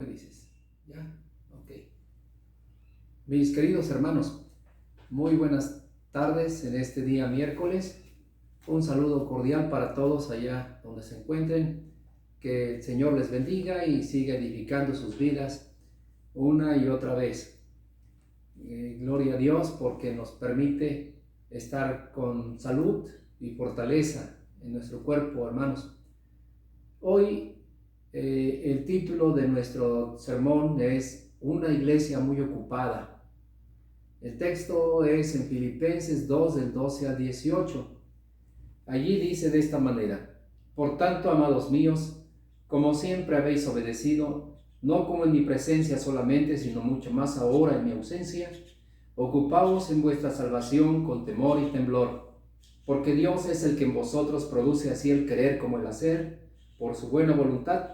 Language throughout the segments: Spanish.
¿Qué dices? ¿Ya? Ok. Mis queridos hermanos, muy buenas tardes en este día miércoles. Un saludo cordial para todos allá donde se encuentren. Que el Señor les bendiga y siga edificando sus vidas una y otra vez. Gloria a Dios porque nos permite estar con salud y fortaleza en nuestro cuerpo, hermanos. Hoy el título de nuestro sermón es Una iglesia muy ocupada. El texto es en Filipenses 2, del 12 al 18. Allí dice de esta manera: Por tanto, amados míos, como siempre habéis obedecido, no como en mi presencia solamente, sino mucho más ahora en mi ausencia, ocupaos en vuestra salvación con temor y temblor, porque Dios es el que en vosotros produce así el querer como el hacer, por su buena voluntad.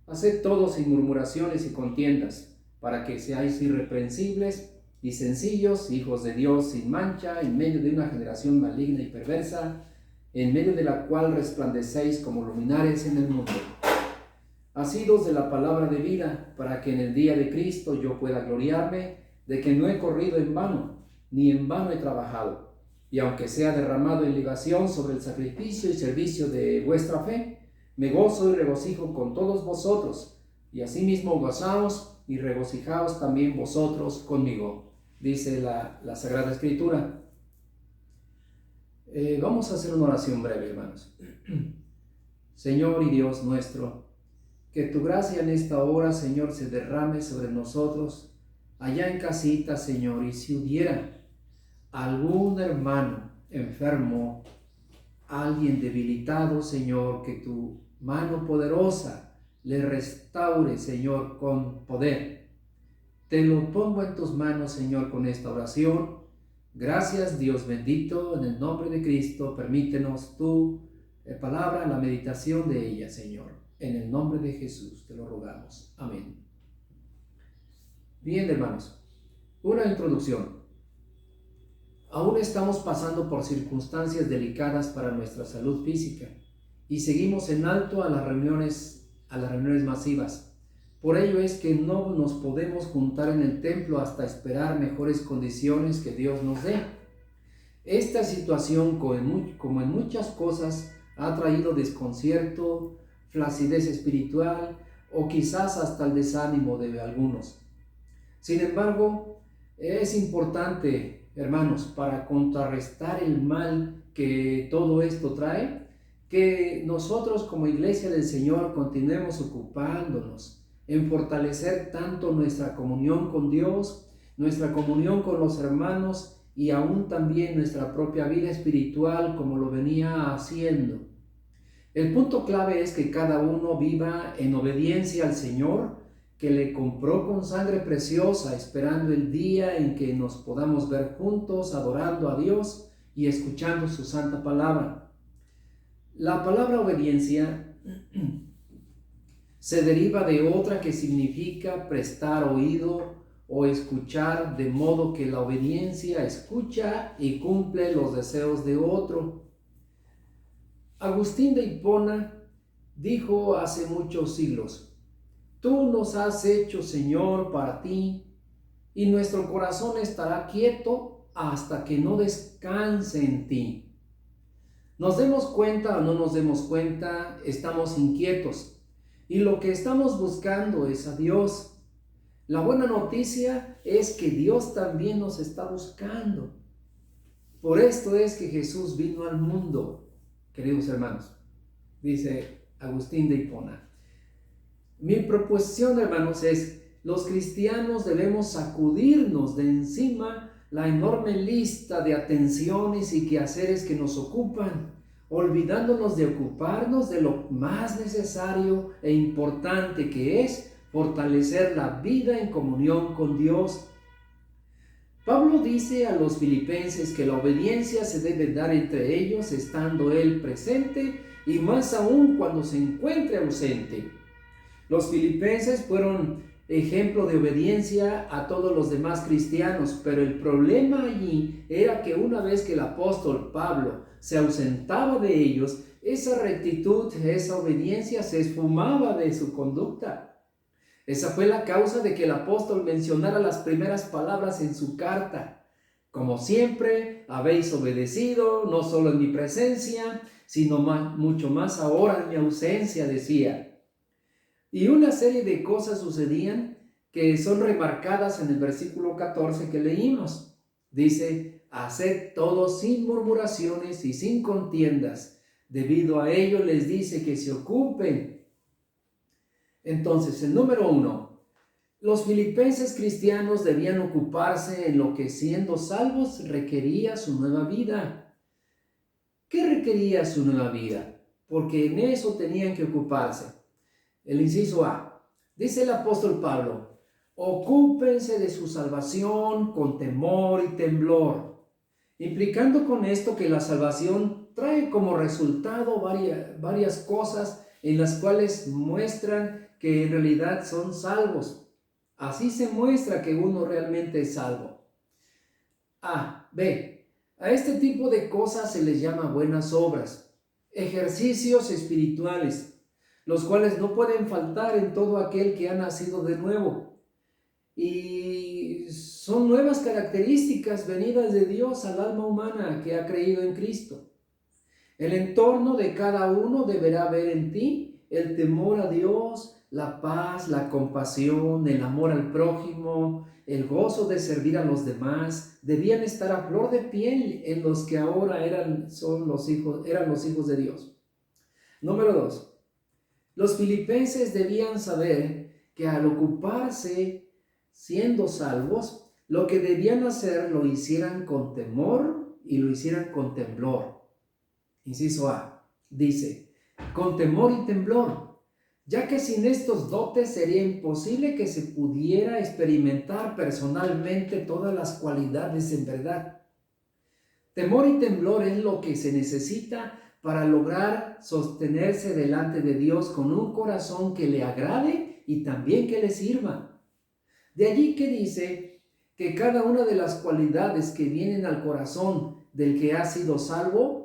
Haced todo sin murmuraciones y contiendas, para que seáis irreprensibles y sencillos, hijos de Dios sin mancha, en medio de una generación maligna y perversa, en medio de la cual resplandecéis como luminares en el mundo. Asidos de la palabra de vida, para que en el día de Cristo yo pueda gloriarme de que no he corrido en vano, ni en vano he trabajado. Y aunque sea derramado en libación sobre el sacrificio y servicio de vuestra fe, me gozo y regocijo con todos vosotros, y asimismo gozaos y regocijaos también vosotros conmigo, dice la Sagrada Escritura. Vamos a hacer una oración breve, hermanos. Señor y Dios nuestro, que tu gracia en esta hora, Señor, se derrame sobre nosotros, allá en casita, Señor, y si hubiera algún hermano enfermo, alguien debilitado, Señor, que tu mano poderosa le restaure, Señor, con poder. Te lo pongo en tus manos, Señor, con esta oración. Gracias, Dios bendito, en el nombre de Cristo, permítenos tu palabra, la meditación de ella, Señor. En el nombre de Jesús te lo rogamos. Amén. Bien, hermanos, una introducción. Aún estamos pasando por circunstancias delicadas para nuestra salud física y seguimos en alto a las reuniones masivas. Por ello es que no nos podemos juntar en el templo hasta esperar mejores condiciones que Dios nos dé. Esta situación, como en muchas cosas, ha traído desconcierto, flacidez espiritual o quizás hasta el desánimo de algunos. Sin embargo, es importante, hermanos, para contrarrestar el mal que todo esto trae, que nosotros como Iglesia del Señor continuemos ocupándonos en fortalecer tanto nuestra comunión con Dios, nuestra comunión con los hermanos y aún también nuestra propia vida espiritual como lo venía haciendo. El punto clave es que cada uno viva en obediencia al Señor, que le compró con sangre preciosa, esperando el día en que nos podamos ver juntos, adorando a Dios y escuchando su santa palabra. La palabra obediencia se deriva de otra que significa prestar oído o escuchar, de modo que la obediencia escucha y cumple los deseos de otro. Agustín de Hipona dijo hace muchos siglos: Tú nos has hecho, Señor, para ti, y nuestro corazón estará quieto hasta que no descanse en ti. Nos demos cuenta o no nos demos cuenta, estamos inquietos, y lo que estamos buscando es a Dios. La buena noticia es que Dios también nos está buscando. Por esto es que Jesús vino al mundo, queridos hermanos, dice Agustín de Hipona. Mi proposición, hermanos, es: los cristianos debemos sacudirnos de encima la enorme lista de atenciones y quehaceres que nos ocupan, olvidándonos de ocuparnos de lo más necesario e importante, que es fortalecer la vida en comunión con Dios. Pablo dice a los filipenses que la obediencia se debe dar entre ellos estando él presente y más aún cuando se encuentre ausente. Los filipenses fueron ejemplo de obediencia a todos los demás cristianos, pero el problema allí era que una vez que el apóstol Pablo se ausentaba de ellos, esa rectitud, esa obediencia se esfumaba de su conducta. Esa fue la causa de que el apóstol mencionara las primeras palabras en su carta. Como siempre habéis obedecido, no solo en mi presencia, sino mucho más ahora en mi ausencia, decía. Y una serie de cosas sucedían que son remarcadas en el versículo 14 que leímos. Dice, haced todo sin murmuraciones y sin contiendas. Debido a ello les dice que se ocupen. Entonces, el número 1. Los filipenses cristianos debían ocuparse en lo que, siendo salvos, requería su nueva vida. ¿Qué requería su nueva vida? Porque en eso tenían que ocuparse. El inciso A. Dice el apóstol Pablo, ocúpense de su salvación con temor y temblor, implicando con esto que la salvación trae como resultado varias cosas en las cuales muestran que en realidad son salvos. Así se muestra que uno realmente es salvo. A. B. A este tipo de cosas se les llama buenas obras, ejercicios espirituales, los cuales no pueden faltar en todo aquel que ha nacido de nuevo. Y son nuevas características venidas de Dios al alma humana que ha creído en Cristo. El entorno de cada uno deberá ver en ti el temor a Dios, la paz, la compasión, el amor al prójimo, el gozo de servir a los demás. Debían estar a flor de piel en los que ahora eran los hijos de Dios. Número 2. Los filipenses debían saber que al ocuparse siendo salvos, lo que debían hacer lo hicieran con temor y lo hicieran con temblor. Inciso A, dice, con temor y temblor, ya que sin estos dotes sería imposible que se pudiera experimentar personalmente todas las cualidades en verdad. Temor y temblor es lo que se necesita para lograr sostenerse delante de Dios con un corazón que le agrade y también que le sirva. De allí que dice que cada una de las cualidades que vienen al corazón del que ha sido salvo,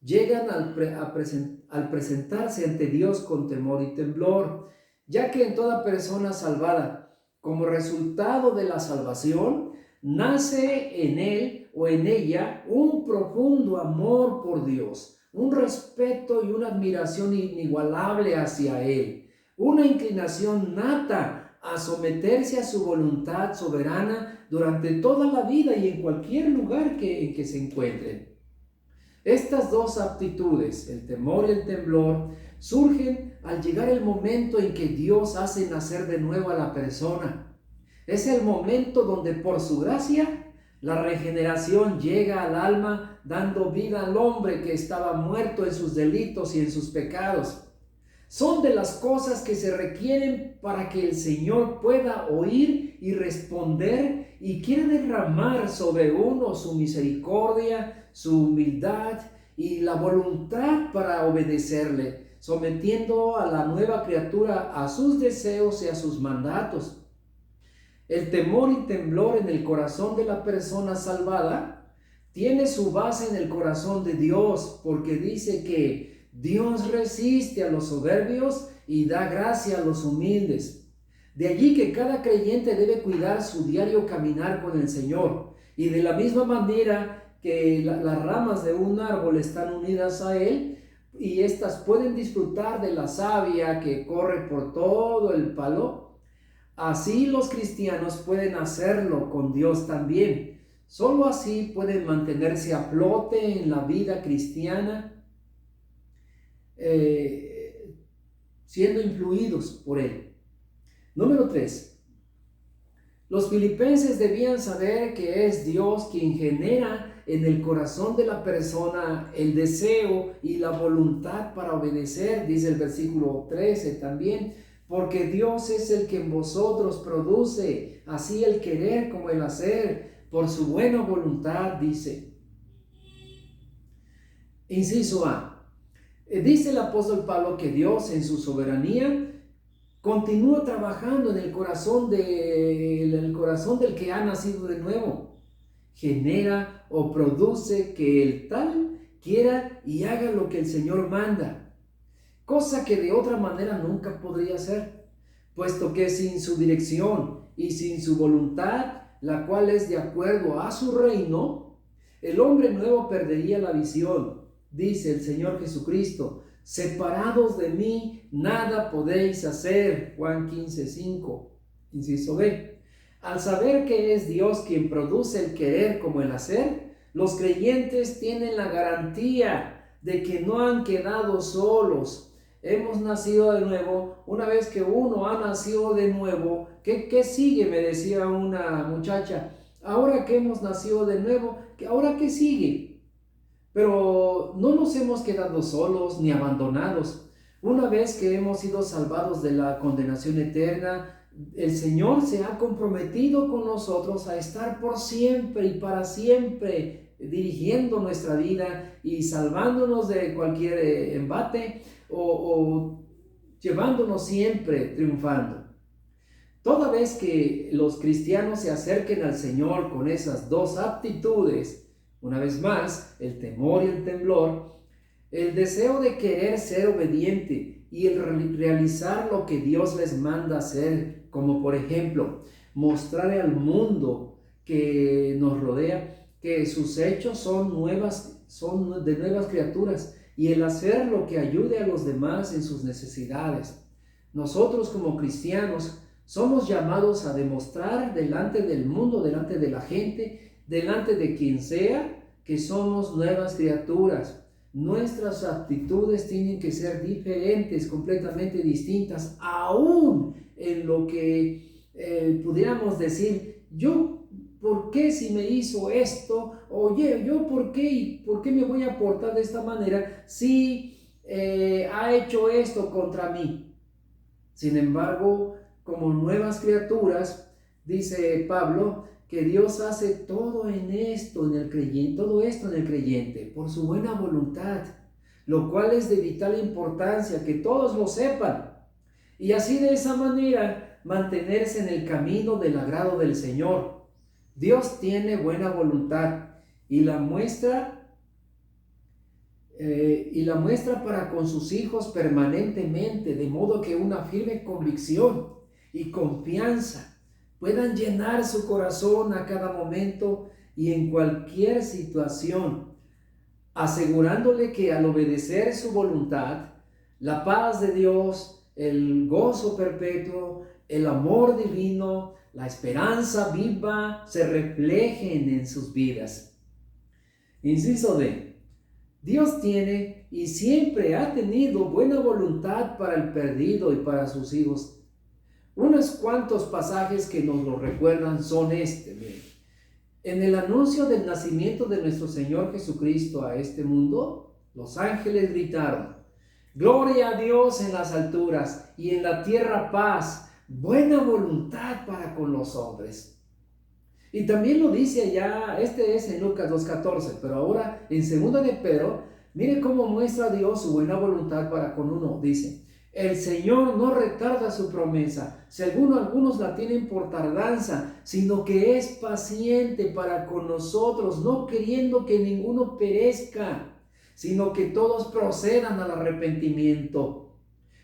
llegan al presentarse ante Dios con temor y temblor, ya que en toda persona salvada, como resultado de la salvación, nace en él o en ella un profundo amor por Dios, un respeto y una admiración inigualable hacia Él, una inclinación nata a someterse a su voluntad soberana durante toda la vida y en cualquier lugar en que se encuentren. Estas dos aptitudes, el temor y el temblor, surgen al llegar el momento en que Dios hace nacer de nuevo a la persona. Es el momento donde por su gracia la regeneración llega al alma, dando vida al hombre que estaba muerto en sus delitos y en sus pecados. Son de las cosas que se requieren para que el Señor pueda oír y responder y quiera derramar sobre uno su misericordia, su humildad y la voluntad para obedecerle, sometiendo a la nueva criatura a sus deseos y a sus mandatos. El temor y temblor en el corazón de la persona salvada tiene su base en el corazón de Dios, porque dice que Dios resiste a los soberbios y da gracia a los humildes. De allí que cada creyente debe cuidar su diario caminar con el Señor. Y de la misma manera que las ramas de un árbol están unidas a Él, y éstas pueden disfrutar de la savia que corre por todo el palo, así los cristianos pueden hacerlo con Dios también. Solo así pueden mantenerse a flote en la vida cristiana, siendo influidos por Él. Número 3. Los filipenses debían saber que es Dios quien genera en el corazón de la persona el deseo y la voluntad para obedecer, dice el versículo 13 también, porque Dios es el que en vosotros produce así el querer como el hacer, por su buena voluntad, dice. Inciso A. Dice el apóstol Pablo que Dios en su soberanía continúa trabajando en el corazón del que ha nacido de nuevo. Genera o produce que el tal quiera y haga lo que el Señor manda, cosa que de otra manera nunca podría hacer. puesto que sin su dirección y sin su voluntad, la cual es de acuerdo a su reino, el hombre nuevo perdería la visión. Dice el Señor Jesucristo: separados de mí, nada podéis hacer. Juan 15:5, inciso B. Al saber que es Dios quien produce el querer como el hacer, los creyentes tienen la garantía de que no han quedado solos. Hemos nacido de nuevo. Una vez que uno ha nacido de nuevo, ¿qué sigue? Me decía una muchacha. Ahora que hemos nacido de nuevo, ¿ahora qué sigue? Pero no nos hemos quedado solos ni abandonados. Una vez que hemos sido salvados de la condenación eterna, el Señor se ha comprometido con nosotros a estar por siempre y para siempre dirigiendo nuestra vida y salvándonos de cualquier embate o llevándonos siempre triunfando. Toda vez que los cristianos se acerquen al Señor con esas dos aptitudes, una vez más, el temor y el temblor, el deseo de querer ser obediente y el realizar lo que Dios les manda hacer, como por ejemplo, mostrar al mundo que nos rodea que sus hechos son de nuevas criaturas, y el hacer lo que ayude a los demás en sus necesidades. Nosotros como cristianos somos llamados a demostrar delante del mundo, delante de la gente, delante de quien sea, que somos nuevas criaturas. Nuestras actitudes tienen que ser diferentes, completamente distintas, aún en lo que pudiéramos decir: yo, ¿por qué si me hizo esto? Oye, ¿yo por qué me voy a portar de esta manera si ha hecho esto contra mí? Sin embargo, como nuevas criaturas, dice Pablo, que Dios hace todo esto en el creyente, por su buena voluntad, lo cual es de vital importancia que todos lo sepan, y así de esa manera mantenerse en el camino del agrado del Señor. Dios tiene buena voluntad y la muestra para con sus hijos permanentemente, de modo que una firme convicción y confianza puedan llenar su corazón a cada momento y en cualquier situación, asegurándole que al obedecer su voluntad, la paz de Dios, el gozo perpetuo, el amor divino, la esperanza viva se reflejen en sus vidas. Inciso D. Dios tiene y siempre ha tenido buena voluntad para el perdido y para sus hijos. Unos cuantos pasajes que nos lo recuerdan son miren. En el anuncio del nacimiento de nuestro Señor Jesucristo a este mundo, los ángeles gritaron: gloria a Dios en las alturas y en la tierra paz, buena voluntad para con los hombres. Y también lo dice allá, es en Lucas 2:14, pero ahora en 2 de Pedro, mire cómo muestra Dios su buena voluntad para con uno. Dice: el Señor no retarda su promesa, según algunos la tienen por tardanza, sino que es paciente para con nosotros, no queriendo que ninguno perezca, sino que todos procedan al arrepentimiento.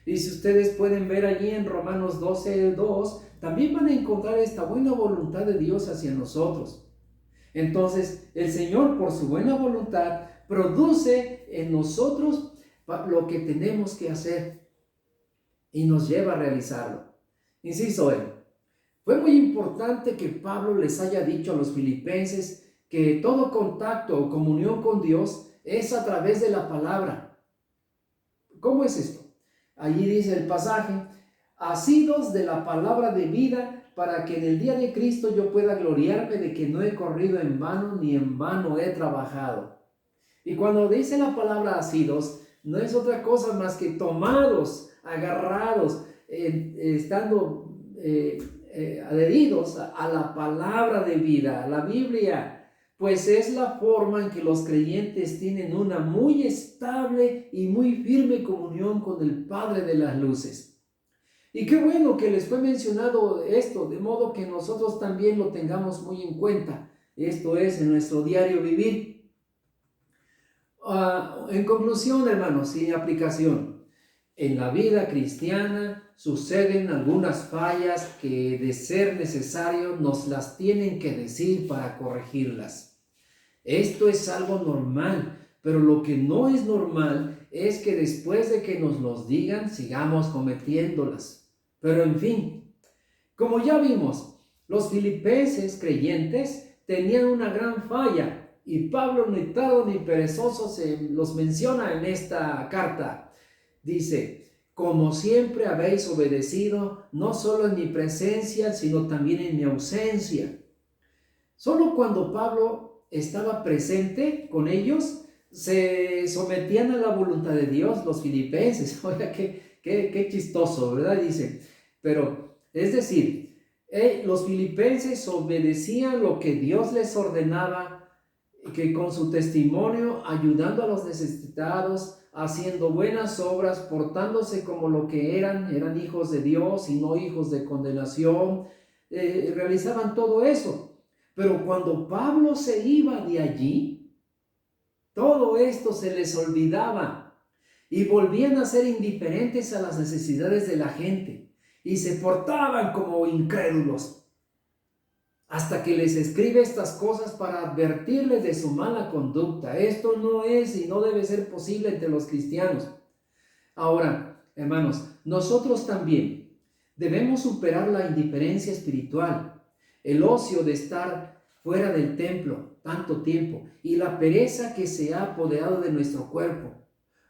Y si ustedes pueden ver allí en Romanos 12:2, también van a encontrar esta buena voluntad de Dios hacia nosotros. Entonces, el Señor, por su buena voluntad, produce en nosotros lo que tenemos que hacer y nos lleva a realizarlo. Inciso E. Fue muy importante que Pablo les haya dicho a los filipenses que todo contacto o comunión con Dios es a través de la palabra. ¿Cómo es esto? Allí dice el pasaje: asidos de la palabra de vida, para que en el día de Cristo yo pueda gloriarme de que no he corrido en vano ni en vano he trabajado. Y cuando dice la palabra asidos, no es otra cosa más que tomados, agarrados, estando adheridos a la palabra de vida, a la Biblia, pues es la forma en que los creyentes tienen una muy estable y muy firme comunión con el Padre de las luces. Y qué bueno que les fue mencionado esto, de modo que nosotros también lo tengamos muy en cuenta. Esto es en nuestro diario vivir. En conclusión, hermanos, y aplicación, en la vida cristiana suceden algunas fallas que, de ser necesario, nos las tienen que decir para corregirlas. Esto es algo normal, pero lo que no es normal es que después de que nos los digan, sigamos cometiéndolas. Pero en fin, como ya vimos, los filipenses creyentes tenían una gran falla, y Pablo, ni tardo ni perezoso, se los menciona en esta carta. Dice: como siempre habéis obedecido, no solo en mi presencia, sino también en mi ausencia. Solo cuando Pablo estaba presente con ellos, se sometían a la voluntad de Dios los filipenses. Oiga, qué chistoso, ¿verdad? Dice, pero, es decir, los filipenses obedecían lo que Dios les ordenaba, que con su testimonio, ayudando a los necesitados, haciendo buenas obras, portándose como lo que eran hijos de Dios y no hijos de condenación, realizaban todo eso. Pero cuando Pablo se iba de allí, todo esto se les olvidaba y volvían a ser indiferentes a las necesidades de la gente y se portaban como incrédulos. Hasta que les escribe estas cosas para advertirles de su mala conducta. Esto no es y no debe ser posible entre los cristianos. Ahora, hermanos, nosotros también debemos superar la indiferencia espiritual, el ocio de estar fuera del templo tanto tiempo y la pereza que se ha apoderado de nuestro cuerpo.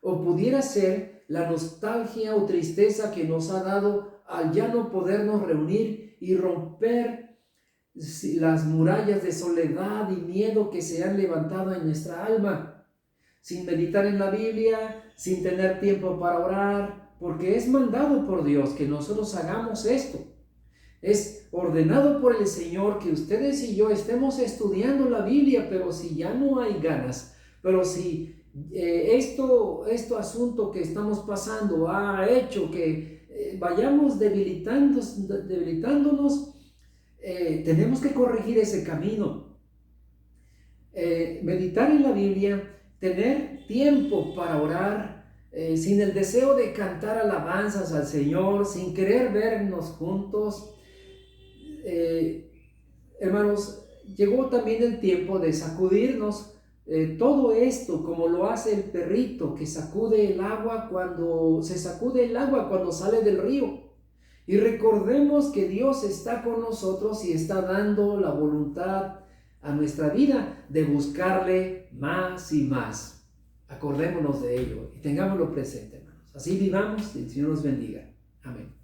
O pudiera ser la nostalgia o tristeza que nos ha dado al ya no podernos reunir y romper las murallas de soledad y miedo que se han levantado en nuestra alma, sin meditar en la Biblia, sin tener tiempo para orar, porque es mandado por Dios que nosotros hagamos esto. Es ordenado por el Señor que ustedes y yo estemos estudiando la Biblia, pero si ya no hay ganas, pero si este asunto que estamos pasando ha hecho que vayamos debilitándonos, tenemos que corregir ese camino. Meditar en la Biblia, tener tiempo para orar, sin el deseo de cantar alabanzas al Señor, sin querer vernos juntos. Hermanos, llegó también el tiempo de sacudirnos todo esto, como lo hace el perrito que sacude el agua cuando sale del río. Y recordemos que Dios está con nosotros y está dando la voluntad a nuestra vida de buscarle más y más. Acordémonos de ello y tengámoslo presente, hermanos. Así vivamos y el Señor nos bendiga. Amén.